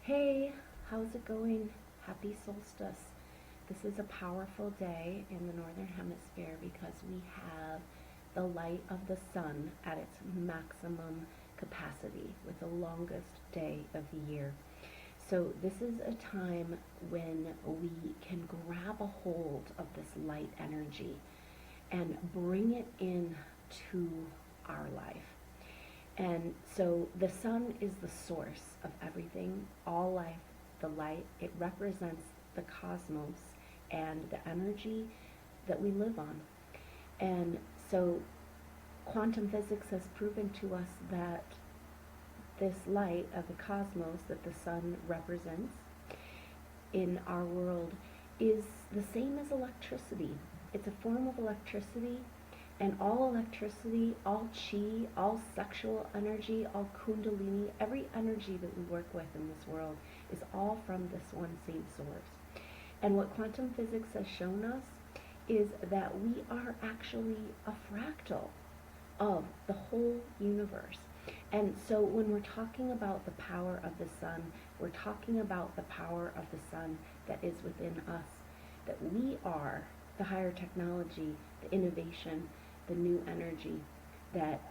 Hey, how's it going? Happy solstice. This is a powerful day in the Northern Hemisphere because we have the light of the sun at its maximum capacity with the longest day of the year. So, this is a time when we can grab a hold of this light energy and bring it in to our life. And so the sun is the source of everything, all life, the light. It represents the cosmos and the energy that we live on. And so quantum physics has proven to us that this light of the cosmos that the sun represents in our world is the same as electricity. It's a form of electricity, and all electricity, all chi, all sexual energy, all kundalini, every energy that we work with in this world is all from this one same source. And what quantum physics has shown us is that we are actually a fractal of the whole universe. And so when we're talking about the power of the sun, we're talking about the power of the sun that is within us, that we are the higher technology, the innovation, the new energy that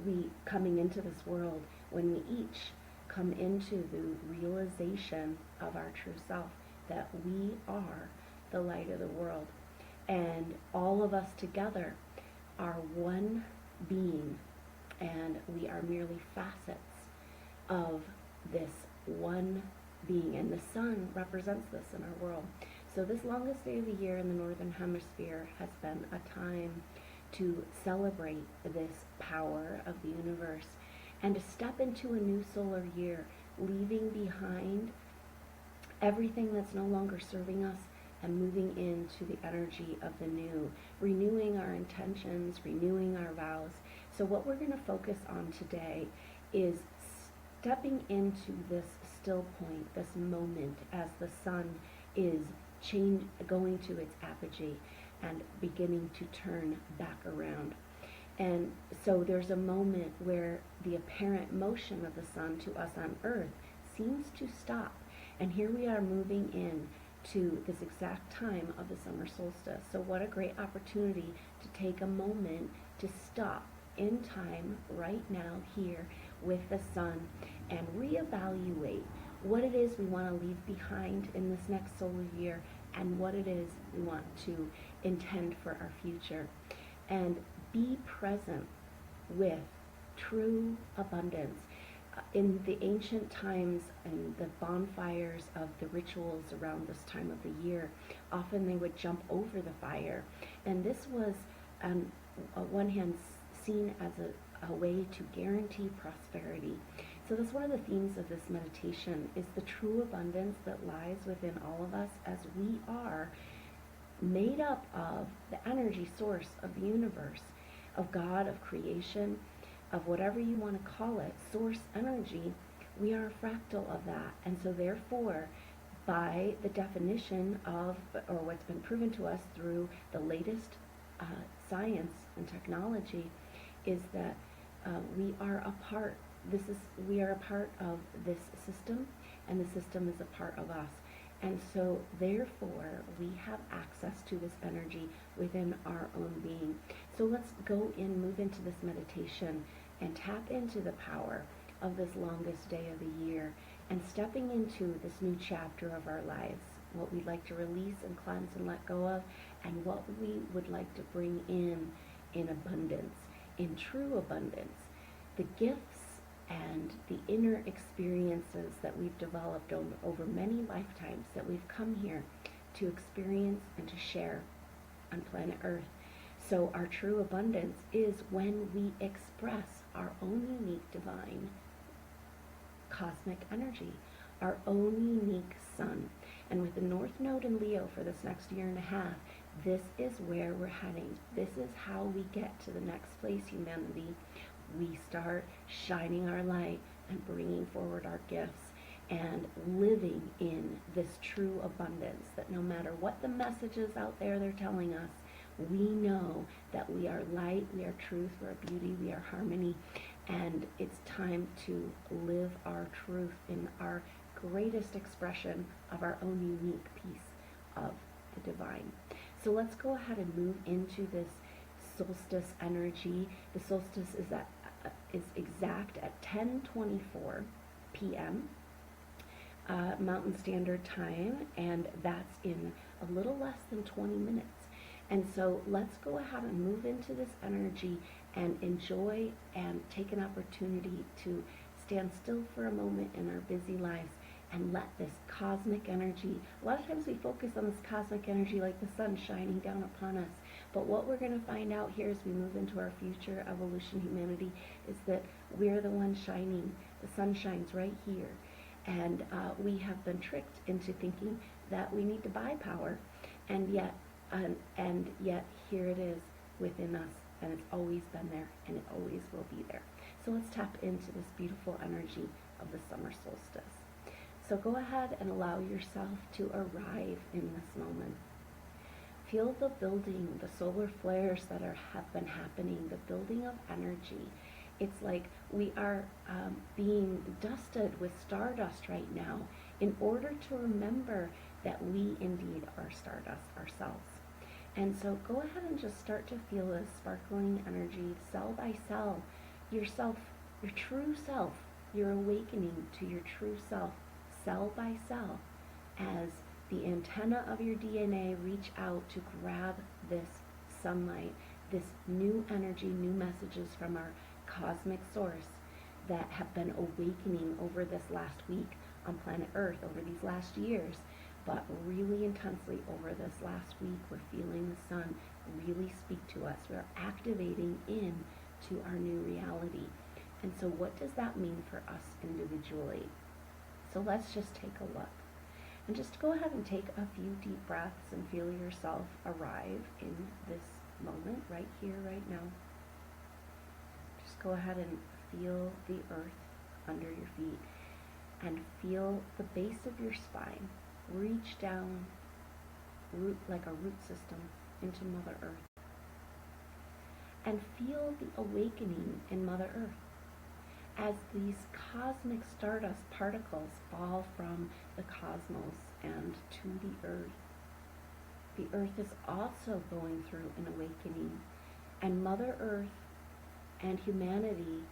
we coming into this world, when we each come into the realization of our true self, that we are the light of the world. And all of us together are one being, and we are merely facets of this one being. And the sun represents this in our world. So this longest day of the year in the Northern Hemisphere has been a time to celebrate this power of the universe and to step into a new solar year, leaving behind everything that's no longer serving us and moving into the energy of the new, renewing our intentions, renewing our vows. So what we're going to focus on today is stepping into this still point, this moment as the sun is going to its apogee and beginning to turn back around. And so there's a moment where the apparent motion of the sun to us on earth seems to stop. And here we are moving in to this exact time of the summer solstice. So what a great opportunity to take a moment to stop in time right now here with the sun and reevaluate what it is we want to leave behind in this next solar year and what it is we want to intend for our future, and be present with true abundance. In the ancient times and the bonfires of the rituals around this time of the year, often they would jump over the fire, and this was on one hand seen as a way to guarantee prosperity. So that's one of the themes of this meditation, is the true abundance that lies within all of us, as we are made up of the energy source of the universe, of God, of creation, of whatever you want to call it, source energy. We are a fractal of that. And so therefore, by the definition of, or what's been proven to us through the latest science and technology, is that we are a part. We are a part of this system, and the system is a part of us. And so therefore we have access to this energy within our own being. So let's go in, move into this meditation and tap into the power of this longest day of the year and stepping into this new chapter of our lives, what we'd like to release and cleanse and let go of, and what we would like to bring in abundance, in true abundance. The gifts and the inner experiences that we've developed over many lifetimes, that we've come here to experience and to share on planet Earth. So our true abundance is when we express our own unique divine cosmic energy, our own unique sun. And with the North Node in Leo for this next year and a half, this is where we're heading. This is how we get to the next place, humanity. We start shining our light and bringing forward our gifts and living in this true abundance, that no matter what the messages out there they're telling us, we know that we are light, we are truth, we are beauty, we are harmony, and it's time to live our truth in our greatest expression of our own unique piece of the divine. So let's go ahead and move into this solstice energy. The solstice is exact at 10:24 p.m. Mountain Standard Time, and that's in a little less than 20 minutes. And so let's go ahead and move into this energy and enjoy and take an opportunity to stand still for a moment in our busy lives and let this cosmic energy, a lot of times we focus on this cosmic energy like the sun shining down upon us, but what we're going to find out here as we move into our future evolution humanity is that we're the ones shining. The sun shines right here. And we have been tricked into thinking that we need to buy power, and yet here it is within us, and it's always been there, and it always will be there. So let's tap into this beautiful energy of the summer solstice. So go ahead and allow yourself to arrive in this moment. Feel the building, the solar flares that have been happening, the building of energy. It's like we are being dusted with stardust right now in order to remember that we indeed are stardust ourselves. And so go ahead and just start to feel this sparkling energy cell by cell, yourself, your true self. You're awakening to your true self, cell by cell, as the antenna of your DNA reach out to grab this sunlight, this new energy, new messages from our cosmic source that have been awakening over this last week on planet Earth, over these last years, but really intensely over this last week. We're feeling the sun really speak to us. We're activating into our new reality. And so what does that mean for us individually? So let's just take a look. And just go ahead and take a few deep breaths and feel yourself arrive in this moment, right here, right now. Just go ahead and feel the earth under your feet and feel the base of your spine reach down, root like a root system into Mother Earth. And feel the awakening in Mother Earth as these cosmic stardust particles fall from the cosmos and to the earth. The earth is also going through an awakening, and Mother Earth and humanity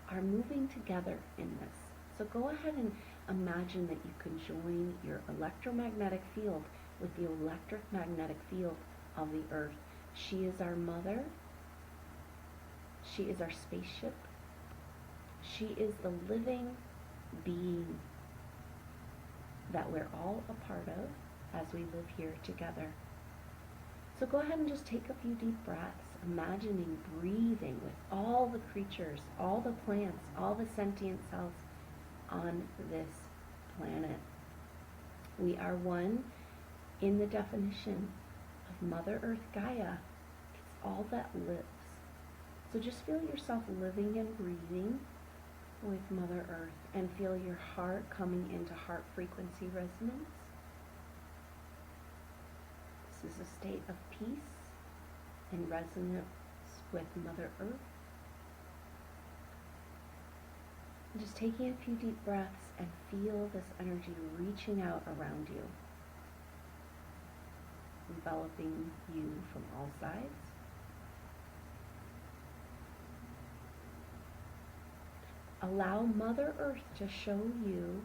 are moving together in this. So go ahead and imagine that you can join your electromagnetic field with the electromagnetic field of the earth. She is our mother. She is our spaceship. She is the living being that we're all a part of as we live here together. So go ahead and just take a few deep breaths, imagining breathing with all the creatures, all the plants, all the sentient cells on this planet. We are one in the definition of Mother Earth Gaia. It's all that lives. So just feel yourself living and breathing with Mother Earth, and feel your heart coming into heart frequency resonance. This is a state of peace and resonance with Mother Earth. And just taking a few deep breaths and feel this energy reaching out around you, enveloping you from all sides. Allow Mother Earth to show you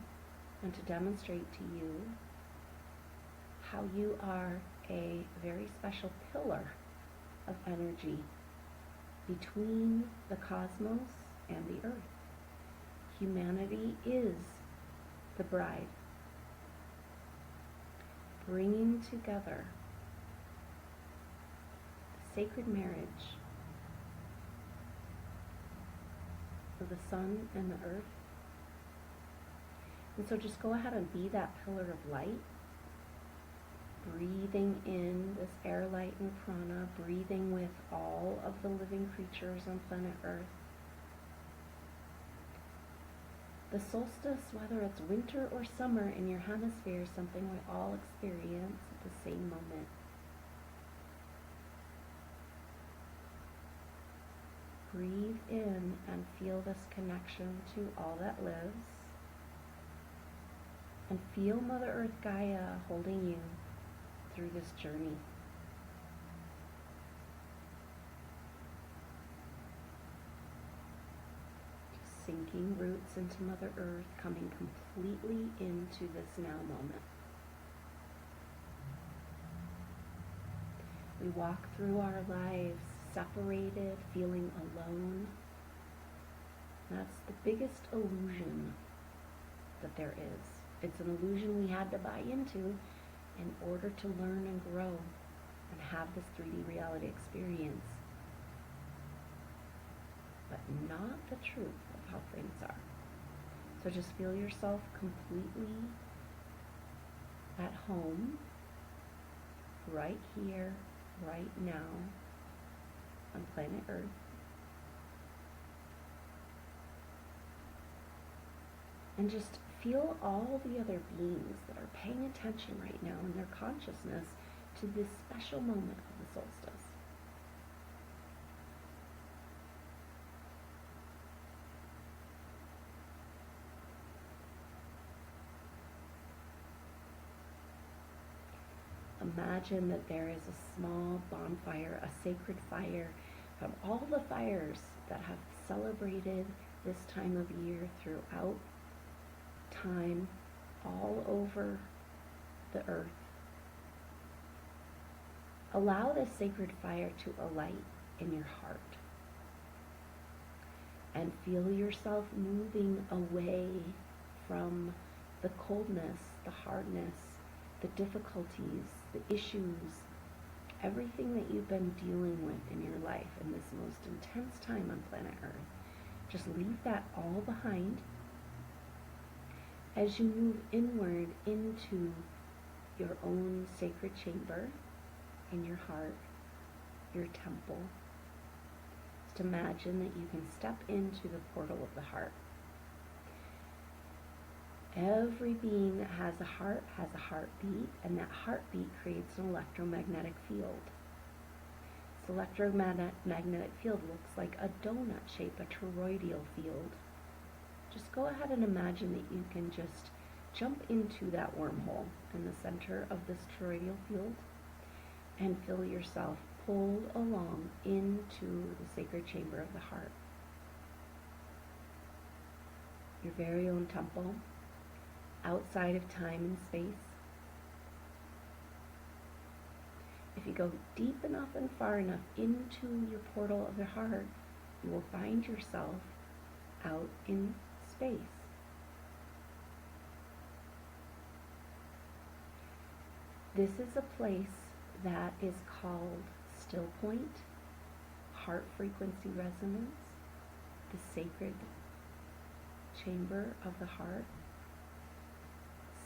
and to demonstrate to you how you are a very special pillar of energy between the cosmos and the earth. Humanity is the bride, bringing together the sacred marriage of the sun and the earth. And so just go ahead and be that pillar of light, breathing in this air, light, and prana, breathing with all of the living creatures on planet Earth. The solstice, whether it's winter or summer in your hemisphere, is something we all experience at the same moment. Breathe in and feel this connection to all that lives. And feel Mother Earth Gaia holding you through this journey. Just sinking roots into Mother Earth, coming completely into this now moment. We walk through our lives separated, feeling alone. That's the biggest illusion that there is. It's an illusion we had to buy into in order to learn and grow and have this 3D reality experience, but not the truth of how things are. So just feel yourself completely at home, right here, right now, on planet Earth. And just feel all the other beings that are paying attention right now in their consciousness to this special moment of the solstice. Imagine that there is a small bonfire, a sacred fire from all the fires that have celebrated this time of year throughout time, all over the earth. Allow this sacred fire to alight in your heart and feel yourself moving away from the coldness, the hardness, the difficulties, the issues, everything that you've been dealing with in your life in this most intense time on planet Earth. Just leave that all behind as you move inward into your own sacred chamber in your heart, your temple. Just imagine that you can step into the portal of the heart. Every being that has a heart has a heartbeat, and that heartbeat creates an electromagnetic field. This electromagnetic field looks like a donut shape, a toroidal field. Just go ahead and imagine that you can just jump into that wormhole in the center of this toroidal field and feel yourself pulled along into the sacred chamber of the heart. Your very own temple, outside of time and space. If you go deep enough and far enough into your portal of the heart, you will find yourself out in space. This is a place that is called still point, heart frequency resonance, the sacred chamber of the heart,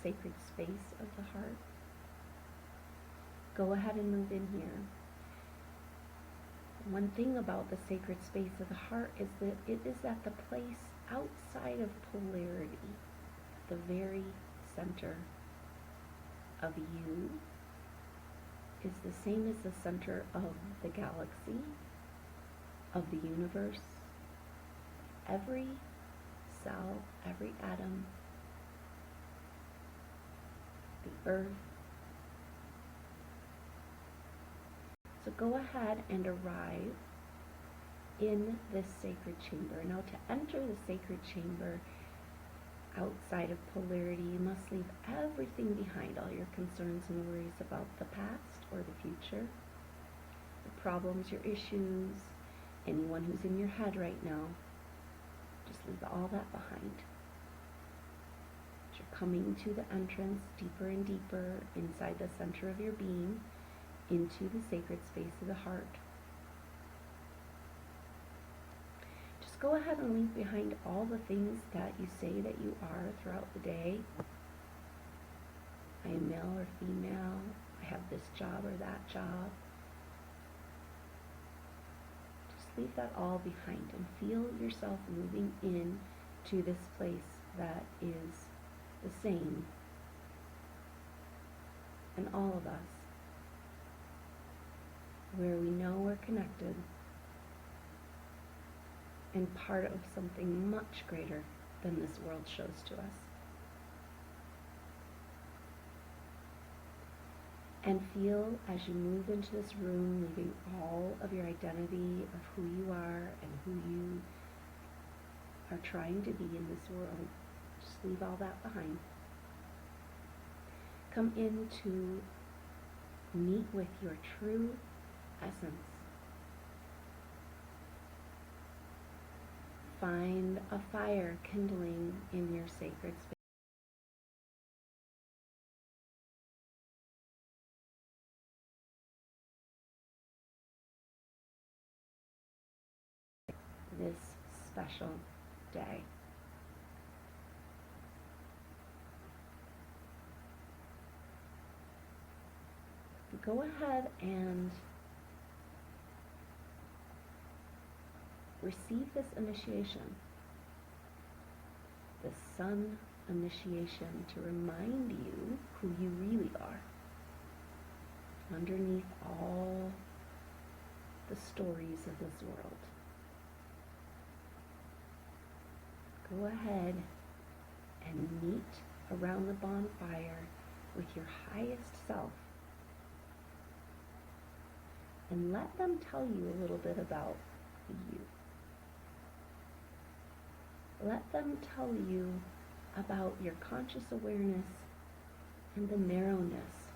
sacred space of the heart. Go ahead and move in here. One thing about the sacred space of the heart is that it is at the place outside of polarity, at the very center of you, is the same as the center of the galaxy, of the universe. Every cell, every atom, the earth. So go ahead and arrive in this sacred chamber. Now, to enter the sacred chamber outside of polarity, you must leave everything behind, all your concerns and worries about the past or the future, the problems, your issues, anyone who's in your head right now. Just leave all that behind. You're coming to the entrance deeper and deeper inside the center of your being, into the sacred space of the heart. Just go ahead and leave behind all the things that you say that you are throughout the day. I am male or female. I have this job or that job. Just leave that all behind and feel yourself moving in to this place that is the same in all of us, where we know we're connected and part of something much greater than this world shows to us. And feel as you move into this room, leaving all of your identity of who you are and who you are trying to be in this world. Just leave all that behind. Come in to meet with your true essence. Find a fire kindling in your sacred space. This special day. Go ahead and receive this initiation, the sun initiation, to remind you who you really are, underneath all the stories of this world. Go ahead and meet around the bonfire with your highest self, and let them tell you a little bit about you. Let them tell you about your conscious awareness and the narrowness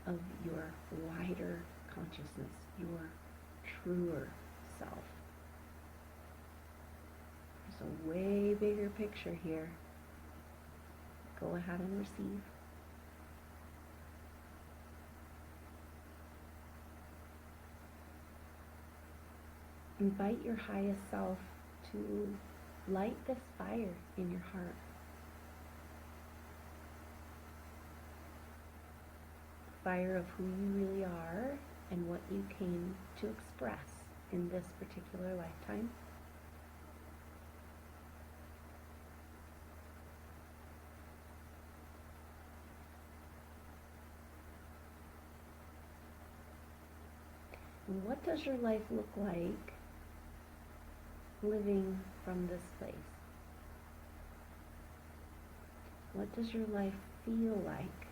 of your wider consciousness, your truer self. There's a way bigger picture here. Go ahead and receive. Invite your highest self to light this fire in your heart. The fire of who you really are and what you came to express in this particular lifetime. And what does your life look like living from this place? What does your life feel like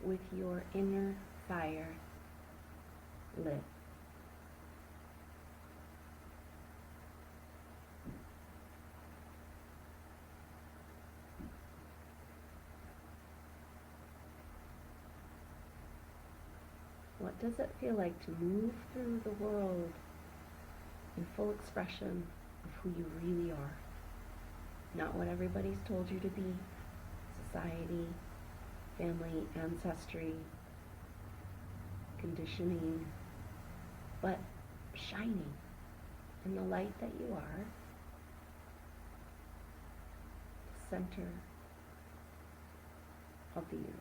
with your inner fire lit? What does it feel like to move through the world in full expression of who you really are? Not what everybody's told you to be, society, family, ancestry, conditioning, but shining in the light that you are, the center of the universe.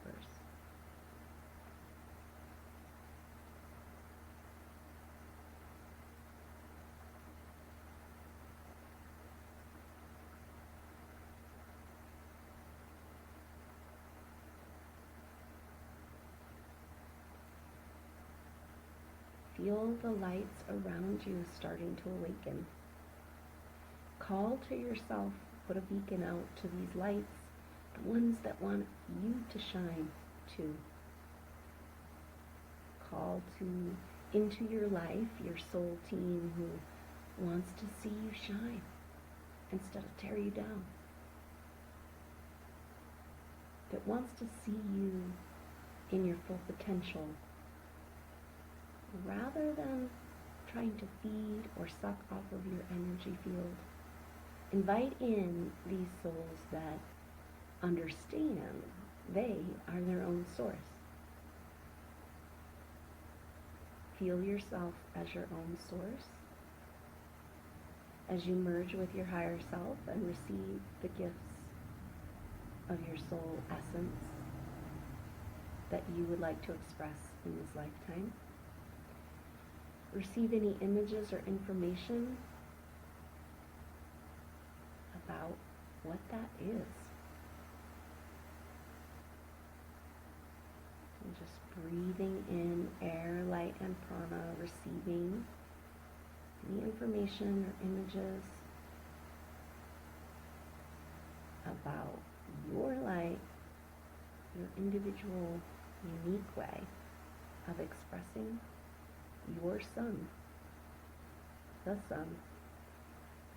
Feel the lights around you starting to awaken. Call to yourself, put a beacon out to these lights, the ones that want you to shine too. Call into your life your soul team who wants to see you shine instead of tear you down. That wants to see you in your full potential, rather than trying to feed or suck off of your energy field. Invite in these souls that understand they are their own source. Feel yourself as your own source as you merge with your higher self and receive the gifts of your soul essence that you would like to express in this lifetime. Receive any images or information about what that is. And just breathing in air, light, and prana, receiving any information or images about your light your individual, unique way of expressing your sun, the sun,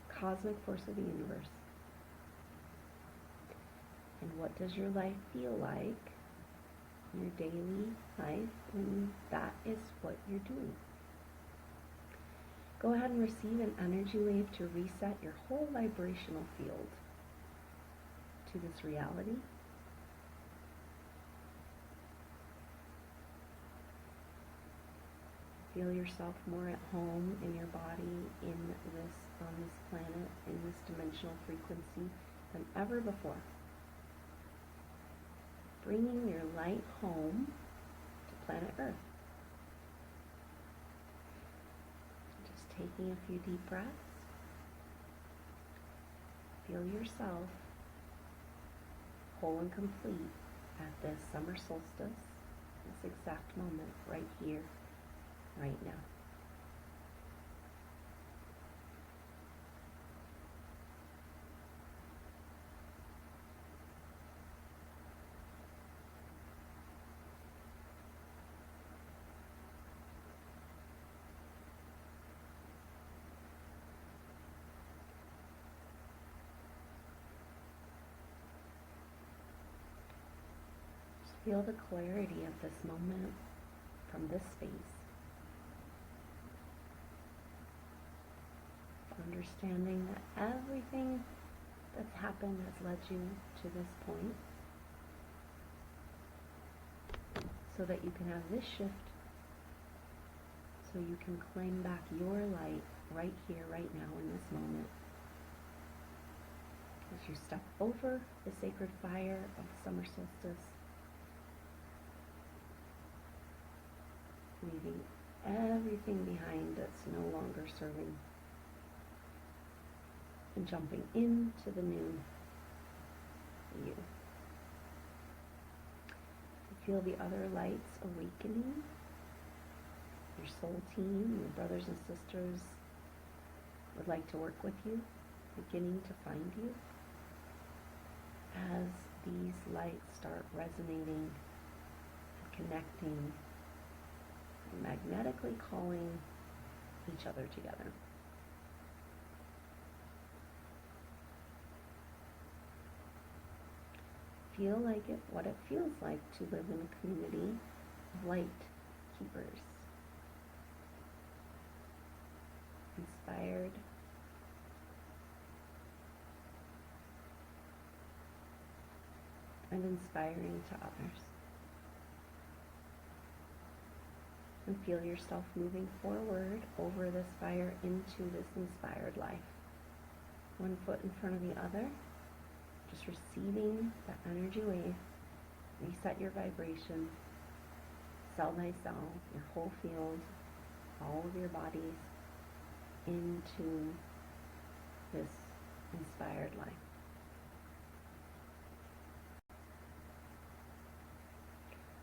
cosmic force of the universe. And what does your life feel like, your daily life, when that is what you're doing? Go ahead and receive an energy wave to reset your whole vibrational field to this reality. Feel yourself more at home in your body, on this planet, in this dimensional frequency than ever before. Bringing your light home to planet Earth. Just taking a few deep breaths. Feel yourself whole and complete at this summer solstice, this exact moment, right here, right now. Just feel the clarity of this moment from this space. Understanding that everything that's happened has led you to this point, so that you can have this shift, so you can claim back your light right here, right now, in this moment. As you step over the sacred fire of the summer solstice, leaving everything behind that's no longer serving, and jumping into the new you. Feel the other lights awakening. Your soul team, your brothers and sisters would like to work with you, beginning to find you. As these lights start resonating and connecting and magnetically calling each other together. Feel like what it feels like to live in a community of light keepers. Inspired and inspiring to others. And feel yourself moving forward over this fire into this inspired life. One foot in front of the other. Just receiving the energy wave, reset your vibration, cell by cell, your whole field, all of your bodies, into this inspired life.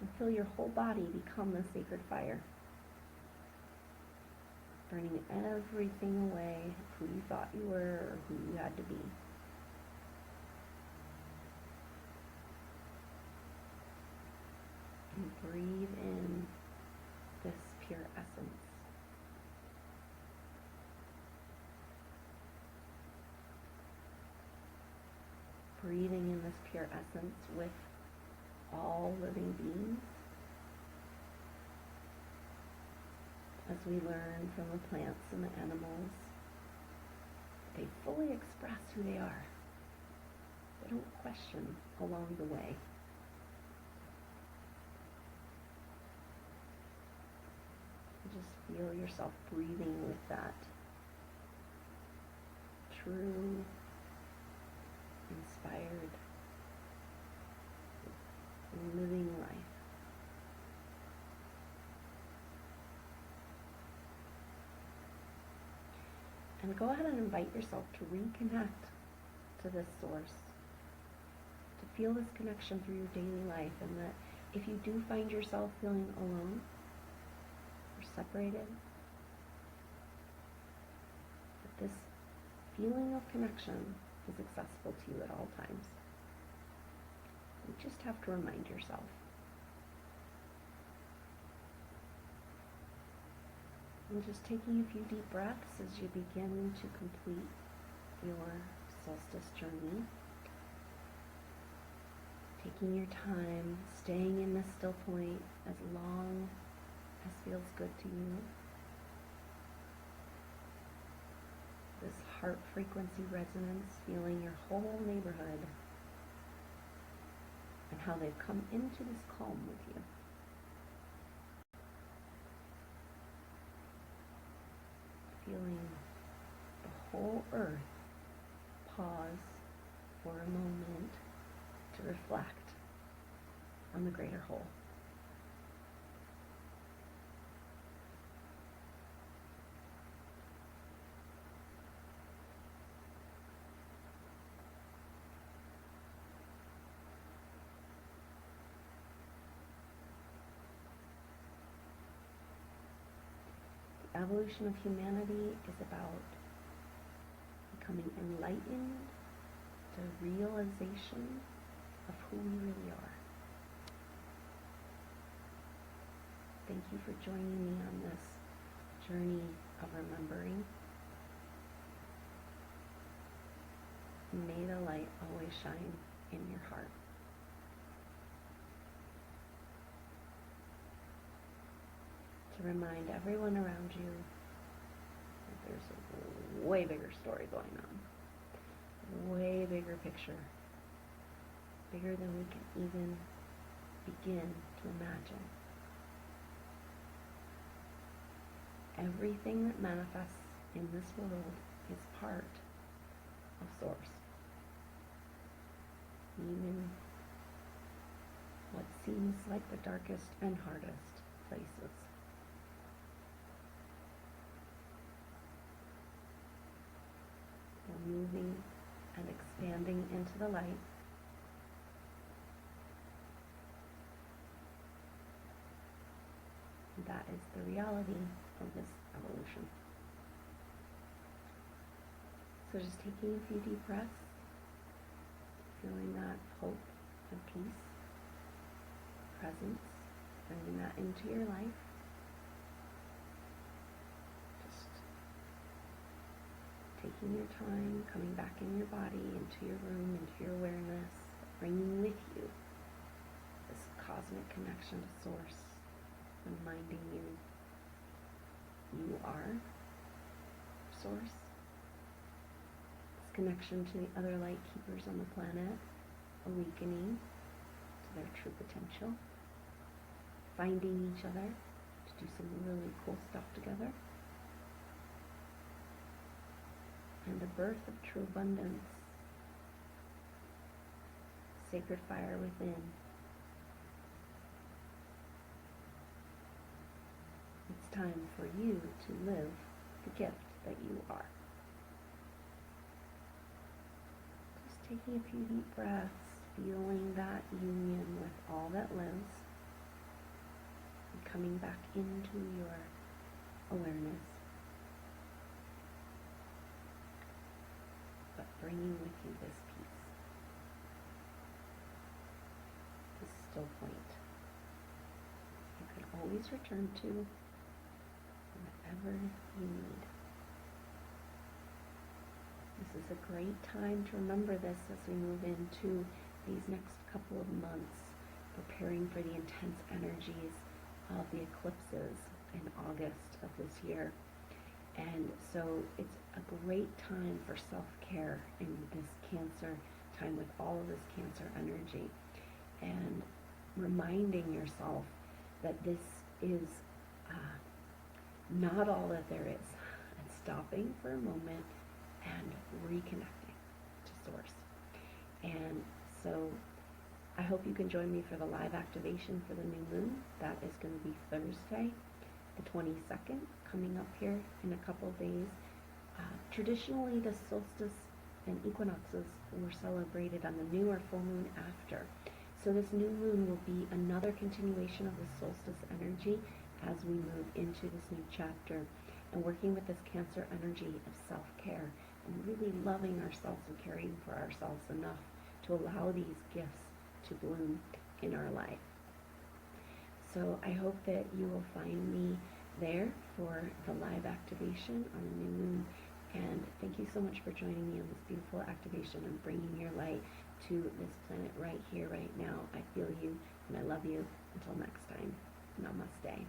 And feel your whole body become the sacred fire, burning everything away, who you thought you were or who you had to be. And breathe in this pure essence. Breathing in this pure essence with all living beings, as we learn from the plants and the animals, they fully express who they are. They don't question along the way. Just feel yourself breathing with that true, inspired, living life. And go ahead and invite yourself to reconnect to this source, to feel this connection through your daily life, and that if you do find yourself feeling alone or separated, that this feeling of connection is accessible to you at all times. You just have to remind yourself. And just taking a few deep breaths as you begin to complete your solstice journey. Taking your time, staying in this still point as long as feels good to you. This heart frequency resonance, feeling your whole neighborhood and how they've come into this calm with you. Feeling the whole earth pause for a moment to reflect on the greater whole. The evolution of humanity is about becoming enlightened to realization of who we really are. Thank you for joining me on this journey of remembering. May the light always shine in your heart. To remind everyone around you that there's a way bigger story going on. Way bigger picture. Bigger than we can even begin to imagine. Everything that manifests in this world is part of Source. Even what seems like the darkest and hardest places. We're moving and expanding into the light. That is the reality of this evolution. So just taking a few deep breaths, feeling that hope and peace, presence, bringing that into your life. Just taking your time, coming back in your body, into your room, into your awareness, bringing with you this cosmic connection to Source, reminding you you are Source. This connection to the other light keepers on the planet, awakening to their true potential, finding each other to do some really cool stuff together, and the birth of true abundance, sacred fire within. It's time for you to live the gift that you are. Just taking a few deep breaths, feeling that union with all that lives, and coming back into your awareness, but bringing with you this peace, this still point you can always return to whenever you need. This is a great time to remember this as we move into these next couple of months, preparing for the intense energies of the eclipses in August of this year. And so it's a great time for self-care in this Cancer time with all of this Cancer energy, and reminding yourself that this is not all that there is, and stopping for a moment and reconnecting to Source. And so I hope you can join me for the live activation for the new moon. That is going to be Thursday, the 22nd, coming up here in a couple of days. Traditionally, the solstice and equinoxes were celebrated on the new or full moon after. So this new moon will be another continuation of the solstice energy as we move into this new chapter, and working with this Cancer energy of self-care and really loving ourselves and caring for ourselves enough to allow these gifts to bloom in our life. So I hope that you will find me there for the live activation on the new moon. And thank you so much for joining me on this beautiful activation and bringing your light to this planet right here, right now. I feel you, and I love you. Until next time, namaste.